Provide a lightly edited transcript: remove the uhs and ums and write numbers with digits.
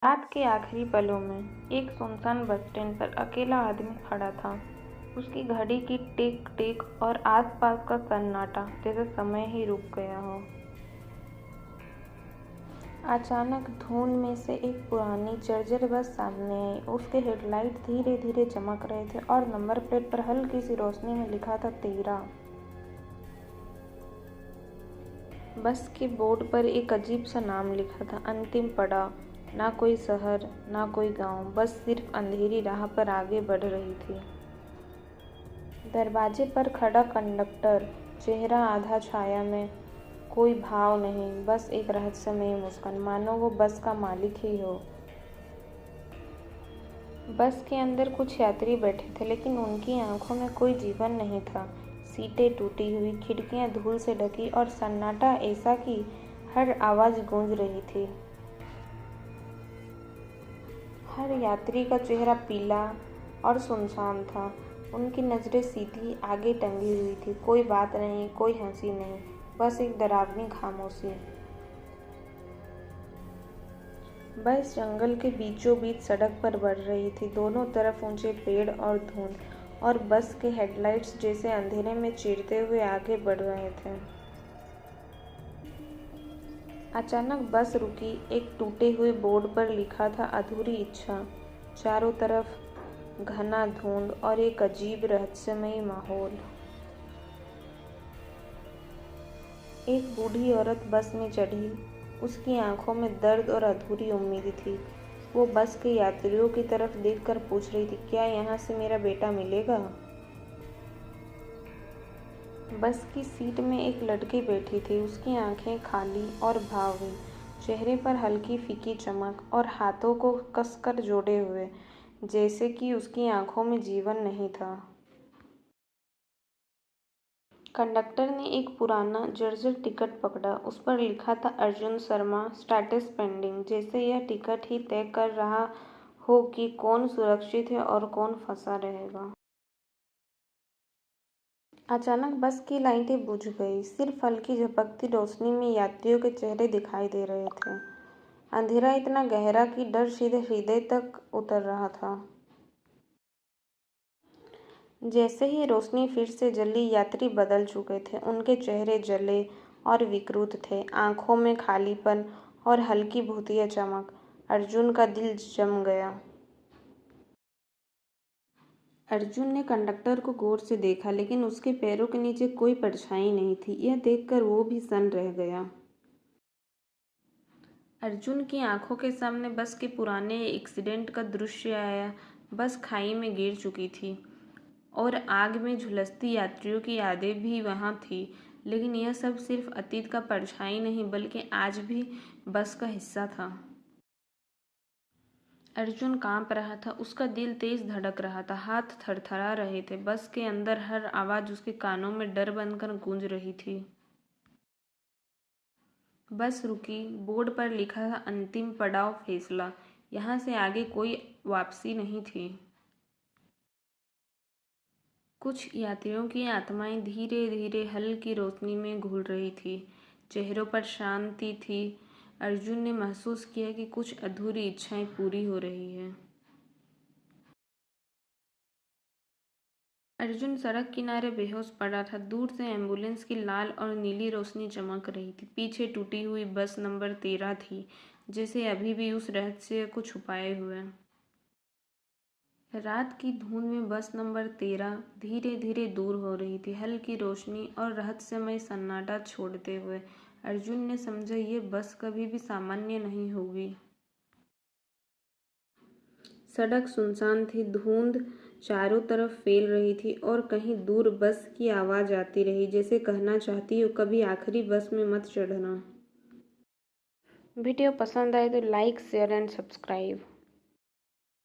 रात के आखिरी पलों में एक सुनसान बस स्टैंड पर अकेला आदमी खड़ा था। उसकी घड़ी की टिक टिक और आसपास का सन्नाटा जैसे समय ही रुक गया हो। अचानक धुंध में से एक पुरानी जर्जर बस सामने आई। उसके हेडलाइट धीरे धीरे चमक रहे थे और नंबर प्लेट पर हल्की सी रोशनी में लिखा था 13। बस के बोर्ड पर एक अजीब सा नाम लिखा था, अंतिम पड़ाव। ना कोई शहर, ना कोई गांव, बस सिर्फ अंधेरी राह पर आगे बढ़ रही थी। दरवाजे पर खड़ा कंडक्टर, चेहरा आधा छाया में, कोई भाव नहीं, बस एक रहस्यमय मुस्कान, मानो वो बस का मालिक ही हो। बस के अंदर कुछ यात्री बैठे थे, लेकिन उनकी आंखों में कोई जीवन नहीं था। सीटें टूटी हुई, खिड़कियां धूल से ढकी और सन्नाटा ऐसा कि हर आवाज गूंज रही थी। हर यात्री का चेहरा पीला और सुनसान था। उनकी नज़रें सीधी आगे टंगी हुई थी। कोई बात नहीं, कोई हंसी नहीं, बस एक डरावनी खामोशी। बस जंगल के बीचों बीच सड़क पर बढ़ रही थी। दोनों तरफ ऊंचे पेड़ और धुंध, और बस के हेडलाइट्स जैसे अंधेरे में चीरते हुए आगे बढ़ रहे थे। अचानक बस रुकी। एक टूटे हुए बोर्ड पर लिखा था, अधूरी इच्छा। चारों तरफ घना धुंध और एक अजीब रहस्यमयी माहौल। एक बूढ़ी औरत बस में चढ़ी। उसकी आंखों में दर्द और अधूरी उम्मीद थी। वो बस के यात्रियों की तरफ देखकर पूछ रही थी, क्या यहाँ से मेरा बेटा मिलेगा? बस की सीट में एक लड़की बैठी थी। उसकी आंखें खाली और भावहीन, चेहरे पर हल्की फीकी चमक और हाथों को कसकर जोड़े हुए, जैसे कि उसकी आंखों में जीवन नहीं था। कंडक्टर ने एक पुराना जर्जर टिकट पकड़ा। उस पर लिखा था, अर्जुन शर्मा, स्टेटस पेंडिंग, जैसे यह टिकट ही तय कर रहा हो कि कौन सुरक्षित है और कौन फंसा रहेगा। अचानक बस की लाइटें बुझ गई। सिर्फ हल्की झपकती रोशनी में यात्रियों के चेहरे दिखाई दे रहे थे। अंधेरा इतना गहरा कि डर सीधे हृदय तक उतर रहा था। जैसे ही रोशनी फिर से जली, यात्री बदल चुके थे। उनके चेहरे जले और विकृत थे, आंखों में खालीपन और हल्की भूतिया चमक। अर्जुन का दिल जम गया। अर्जुन ने कंडक्टर को गौर से देखा, लेकिन उसके पैरों के नीचे कोई परछाई नहीं थी। यह देखकर वो भी सन्न रह गया। अर्जुन की आंखों के सामने बस के पुराने एक्सीडेंट का दृश्य आया। बस खाई में गिर चुकी थी और आग में झुलसती यात्रियों की यादें भी वहां थी। लेकिन यह सब सिर्फ अतीत का परछाई नहीं, बल्कि आज भी बस का हिस्सा था। अर्जुन कांप रहा था। उसका दिल तेज धड़क रहा था, हाथ थरथरा रहे थे। बस के अंदर हर आवाज उसके कानों में डर बनकर गूंज रही थी। बस रुकी। बोर्ड पर लिखा था, अंतिम पड़ाव, फैसला। यहाँ से आगे कोई वापसी नहीं थी। कुछ यात्रियों की आत्माएं धीरे धीरे हल्की रोशनी में घुल रही थी। चेहरों पर शांति थी। अर्जुन ने महसूस किया कि कुछ अधूरी इच्छाएं पूरी हो रही है। अर्जुन सड़क किनारे बेहोश पड़ा था। दूर से एम्बुलेंस की लाल और नीली रोशनी चमक रही थी। पीछे टूटी हुई बस नंबर 13 थी, जैसे अभी भी उस रहस्य को छुपाए हुए। रात की धुंध में बस नंबर 13 धीरे धीरे दूर हो रही थी, हल्की रोशनी और रहस्यमय सन्नाटा छोड़ते हुए। अर्जुन ने समझा, ये बस कभी भी सामान्य नहीं होगी। सड़क सुनसान थी। धुंध चारों तरफ फैल रही थी और कहीं दूर बस की आवाज आती रही, जैसे कहना चाहती हो, कभी आखिरी बस में मत चढ़ना। वीडियो पसंद आए तो लाइक, शेयर एंड सब्सक्राइब।